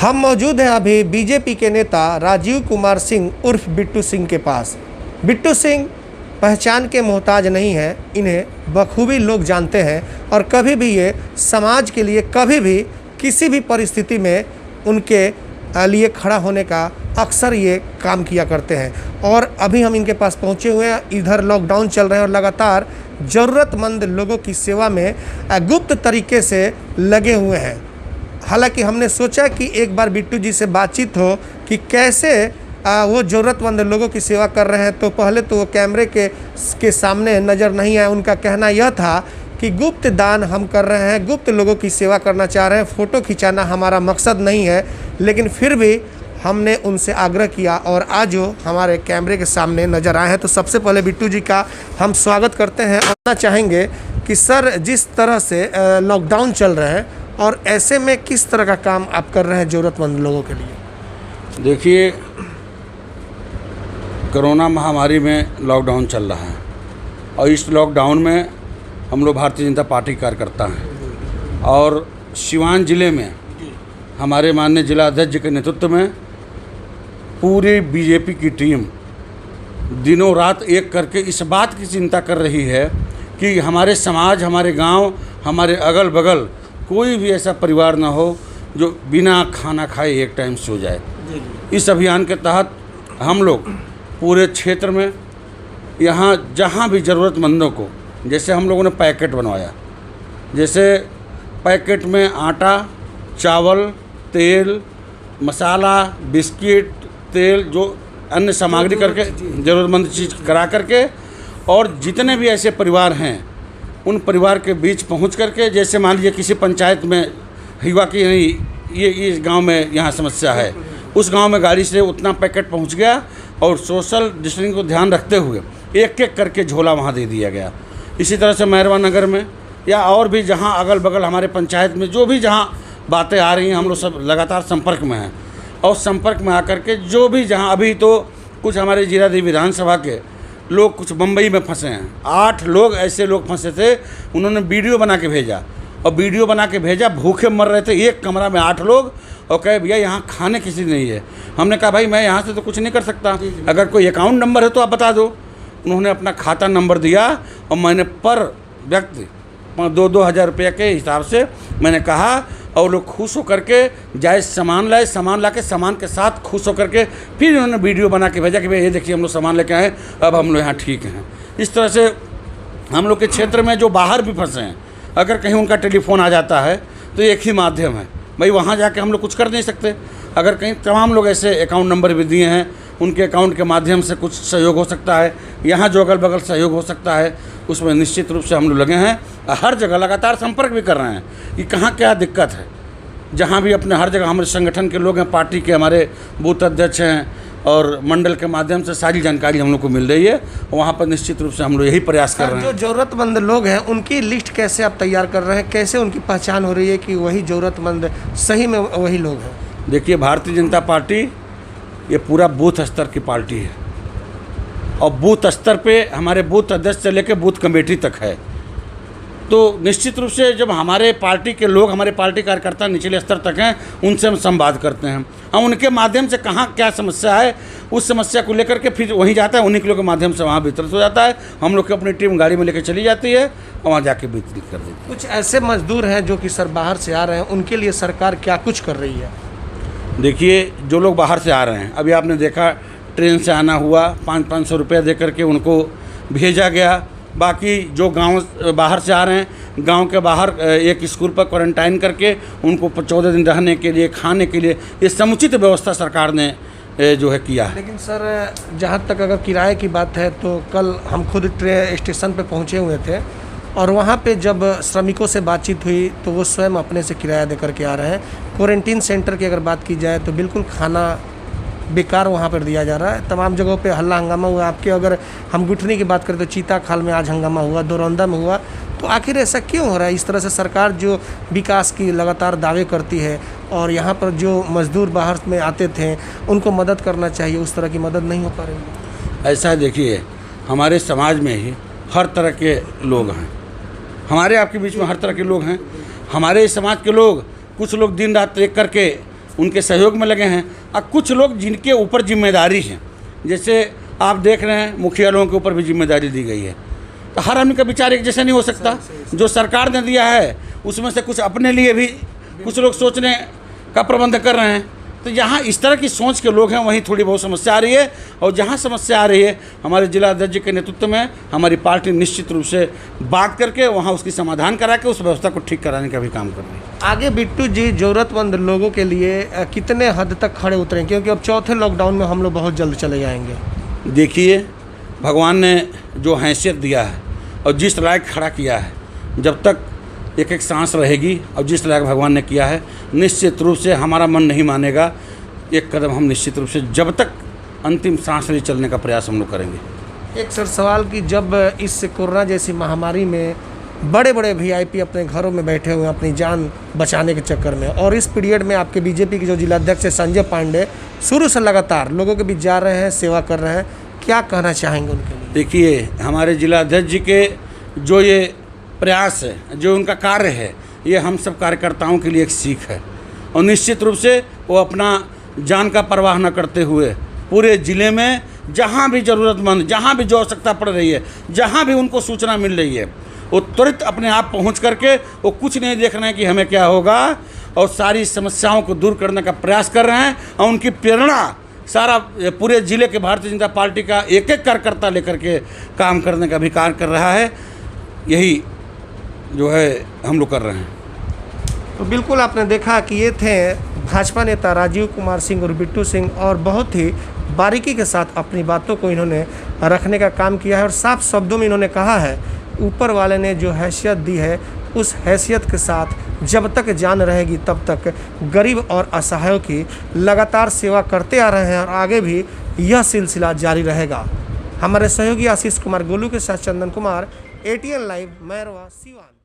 हम मौजूद हैं अभी बीजेपी के नेता राजीव कुमार सिंह उर्फ बिट्टू सिंह के पास। बिट्टू सिंह पहचान के मोहताज नहीं है, इन्हें बखूबी लोग जानते हैं और कभी भी ये समाज के लिए कभी भी किसी भी परिस्थिति में उनके लिए खड़ा होने का अक्सर ये काम किया करते हैं। और अभी हम इनके पास पहुँचे हुए हैं। इधर लॉकडाउन चल रहे हैं और लगातार ज़रूरतमंद लोगों की सेवा में गुप्त तरीके से लगे हुए हैं। हालांकि हमने सोचा कि एक बार बिट्टू जी से बातचीत हो कि कैसे वो ज़रूरतमंद लोगों की सेवा कर रहे हैं। तो पहले तो वो कैमरे के सामने नज़र नहीं आए। उनका कहना यह था कि गुप्त दान हम कर रहे हैं, गुप्त लोगों की सेवा करना चाह रहे हैं, फ़ोटो खिंचाना हमारा मकसद नहीं है। लेकिन फिर भी हमने उनसे आग्रह किया और आज वो हमारे कैमरे के सामने नज़र आए हैं। तो सबसे पहले बिट्टू जी का हम स्वागत करते हैं। जानना चाहेंगे कि सर, जिस तरह से लॉकडाउन चल रहा है और ऐसे में किस तरह का काम आप कर रहे हैं ज़रूरतमंद लोगों के लिए? देखिए, कोरोना महामारी में लॉकडाउन चल रहा है और इस लॉकडाउन में हम लोग भारतीय जनता पार्टी कार्यकर्ता हैं और सिवान ज़िले में हमारे माननीय जिला अध्यक्ष के नेतृत्व में पूरी बीजेपी की टीम दिनों रात एक करके इस बात की चिंता कर रही है कि हमारे समाज, हमारे गांव, हमारे अगल बगल कोई भी ऐसा परिवार ना हो जो बिना खाना खाए एक टाइम सो जाए। इस अभियान के तहत हम लोग पूरे क्षेत्र में यहाँ जहाँ भी ज़रूरतमंदों को, जैसे हम लोगों ने पैकेट बनवाया, जैसे पैकेट में आटा, चावल, तेल, मसाला, बिस्किट, तेल, जो अन्य सामग्री करके ज़रूरतमंद चीज़ करा करके, और जितने भी ऐसे परिवार हैं उन परिवार के बीच पहुंच करके, जैसे मान लीजिए किसी पंचायत में हुआ कि नहीं ये इस गांव में यहाँ समस्या है, उस गांव में गाड़ी से उतना पैकेट पहुंच गया और सोशल डिस्टेंसिंग को ध्यान रखते हुए एक एक करके झोला वहाँ दे दिया गया। इसी तरह से मेहरवा नगर में या और भी जहाँ अगल बगल हमारे पंचायत में जो भी जहाँ बातें आ रही हैं, हम लोग सब लगातार संपर्क में हैं और संपर्क में आकर के जो भी जहाँ, अभी तो कुछ हमारे जीरादेवी विधानसभा के लोग कुछ मुंबई में फंसे हैं। 8 लोग ऐसे लोग फंसे थे, उन्होंने वीडियो बना के भेजा और वीडियो बना के भेजा, भूखे मर रहे थे एक कमरा में 8 लोग, और कहे भैया यहाँ खाने किसी नहीं है। हमने कहा भाई मैं यहाँ से तो कुछ नहीं कर सकता, अगर कोई अकाउंट नंबर है तो आप बता दो। उन्होंने अपना खाता नंबर दिया और मैंने पर व्यक्ति 2-2 हज़ार रुपये के हिसाब से मैंने कहा, और लोग खुश होकर के जायज़ सामान लाए, सामान ला के सामान के साथ खुश होकर के फिर उन्होंने वीडियो बना के भेजा कि भाई ये देखिए हम लोग सामान लेके आए, अब हम लोग यहाँ ठीक हैं। इस तरह से हम लोग के क्षेत्र में जो बाहर भी फंसे हैं, अगर कहीं उनका टेलीफोन आ जाता है तो एक ही माध्यम है, भाई वहाँ जाके हम लोग कुछ कर नहीं सकते। अगर कहीं तमाम लोग ऐसे अकाउंट नंबर भी दिए हैं, उनके अकाउंट के माध्यम से कुछ सहयोग हो सकता है, यहाँ जो अगल बगल सहयोग हो सकता है, उसमें निश्चित रूप से हम लोग लगे हैं। हर जगह लगातार संपर्क भी कर रहे हैं कि कहाँ क्या दिक्कत है। जहाँ भी अपने हर जगह हमारे संगठन के लोग हैं, पार्टी के हमारे बूथ अध्यक्ष हैं और मंडल के माध्यम से सारी जानकारी हम लोग को मिल रही है। वहाँ पर निश्चित रूप से हम लोग यही प्रयास कर रहे हैं। जो ज़रूरतमंद लोग हैं उनकी लिस्ट कैसे आप तैयार कर रहे हैं, कैसे उनकी पहचान हो रही है कि वही ज़रूरतमंद सही में वही लोग हैं? देखिए, भारतीय जनता पार्टी ये पूरा बूथ स्तर की पार्टी है और बूथ स्तर पे हमारे बूथ अध्यक्ष से लेकर बूथ कमेटी तक है। तो निश्चित रूप से जब हमारे पार्टी के लोग, हमारे पार्टी कार्यकर्ता निचले स्तर तक हैं, उनसे हम संवाद करते हैं। हम उनके माध्यम से कहाँ क्या समस्या है, उस समस्या को लेकर के फिर वहीं जाता है, उन्हीं के लोग के माध्यम से वहाँ वितरित हो जाता है। हम लोग की अपनी टीम गाड़ी में लेकर चली जाती है और वहाँ जाके वितरित कर देती है। कुछ ऐसे मजदूर हैं जो कि सर बाहर से आ रहे हैं, उनके लिए सरकार क्या कुछ कर रही है? देखिए, जो लोग बाहर से आ रहे हैं, अभी आपने देखा ट्रेन से आना हुआ, 500-500 रुपये दे करके उनको भेजा गया। बाकी जो गांव बाहर से आ रहे हैं, गांव के बाहर एक स्कूल पर क्वारंटाइन करके उनको 14 दिन रहने के लिए, खाने के लिए, ये समुचित व्यवस्था सरकार ने जो है किया है। लेकिन सर, जहाँ तक अगर किराए की बात है तो कल हम खुद ट्रेन स्टेशन पे पहुँचे हुए थे और वहाँ पे जब श्रमिकों से बातचीत हुई तो वो स्वयं अपने से किराया दे करके आ रहे हैं। क्वारंटीन सेंटर की अगर बात की जाए तो बिल्कुल खाना बेकार वहाँ पर दिया जा रहा है। तमाम जगहों पे हल्ला हंगामा हुआ। आपके अगर हम गुठनी की बात करें तो चीता खाल में आज हंगामा हुआ, दोरौंदा में हुआ। तो आखिर ऐसा क्यों हो रहा है? इस तरह से सरकार जो विकास की लगातार दावे करती है और यहाँ पर जो मजदूर बाहर में आते थे उनको मदद करना चाहिए, उस तरह की मदद नहीं हो पा रही है। ऐसा देखिए, हमारे समाज में ही हर तरह के लोग हैं, हमारे आपके बीच में हर तरह के लोग हैं। हमारे समाज के लोग, कुछ लोग दिन रात एक करके उनके सहयोग में लगे हैं। और कुछ लोग जिनके ऊपर जिम्मेदारी है, जैसे आप देख रहे हैं मुखिया लोगों के ऊपर भी जिम्मेदारी दी गई है। तो हर आदमी का विचार एक जैसा नहीं हो सकता। जो सरकार ने दिया है उसमें से कुछ अपने लिए भी कुछ लोग सोचने का प्रबंध कर रहे हैं। तो यहाँ इस तरह की सोच के लोग हैं, वहीं थोड़ी बहुत समस्या आ रही है। और जहाँ समस्या आ रही है, हमारे जिला अध्यक्ष के नेतृत्व में हमारी पार्टी निश्चित रूप से बात करके वहाँ उसकी समाधान करा के उस व्यवस्था को ठीक कराने का भी काम कर रही है। आगे बिट्टू जी ज़रूरतमंद लोगों के लिए कितने हद तक खड़े उतरें, क्योंकि अब चौथे लॉकडाउन में हम लोग बहुत जल्द चले जाएंगे? देखिए, भगवान ने जो हैसियत दिया है और जिस लायक खड़ा किया है, जब तक एक एक सांस रहेगी और जिस लायक भगवान ने किया है, निश्चित रूप से हमारा मन नहीं मानेगा। एक कदम हम निश्चित रूप से जब तक अंतिम सांस नहीं चलने का प्रयास हम लोग करेंगे। एक सर सवाल कि जब इस कोरोना जैसी महामारी में बड़े बड़े वीआईपी अपने घरों में बैठे हुए हैं अपनी जान बचाने के चक्कर में, और इस पीरियड में आपके बीजेपी के जो जिलाध्यक्ष है संजय पांडे शुरू से लगातार लोगों के बीच जा रहे हैं, सेवा कर रहे हैं, क्या कहना चाहेंगे उनके लिए? देखिए, हमारे जिलाध्यक्ष जी के जो ये प्रयास है, जो उनका कार्य है, ये हम सब कार्यकर्ताओं के लिए एक सीख है। और निश्चित रूप से वो अपना जान का परवाह न करते हुए पूरे ज़िले में जहाँ भी ज़रूरतमंद, जहाँ भी जो आवश्यकता पड़ रही है, जहाँ भी उनको सूचना मिल रही है, वो तुरंत अपने आप पहुँच करके वो कुछ नहीं देख रहे हैं कि हमें क्या होगा, और सारी समस्याओं को दूर करने का प्रयास कर रहे हैं। और उनकी प्रेरणा सारा पूरे ज़िले के भारतीय जनता पार्टी का एक एक कार्यकर्ता लेकर के काम करने का भी कार्य कर रहा है। यही जो है हम लोग कर रहे हैं। तो बिल्कुल आपने देखा कि ये थे भाजपा नेता राजीव कुमार सिंह और बिट्टू सिंह, और बहुत ही बारीकी के साथ अपनी बातों को इन्होंने रखने का काम किया है। और साफ शब्दों में इन्होंने कहा है, ऊपर वाले ने जो हैसियत दी है उस हैसियत के साथ जब तक जान रहेगी तब तक गरीब और असहायों की लगातार सेवा करते आ रहे हैं, और आगे भी यह सिलसिला जारी रहेगा। हमारे सहयोगी आशीष कुमार गोलू के साथ चंदन कुमार, ATN लाइव, मैरवा, सिवान।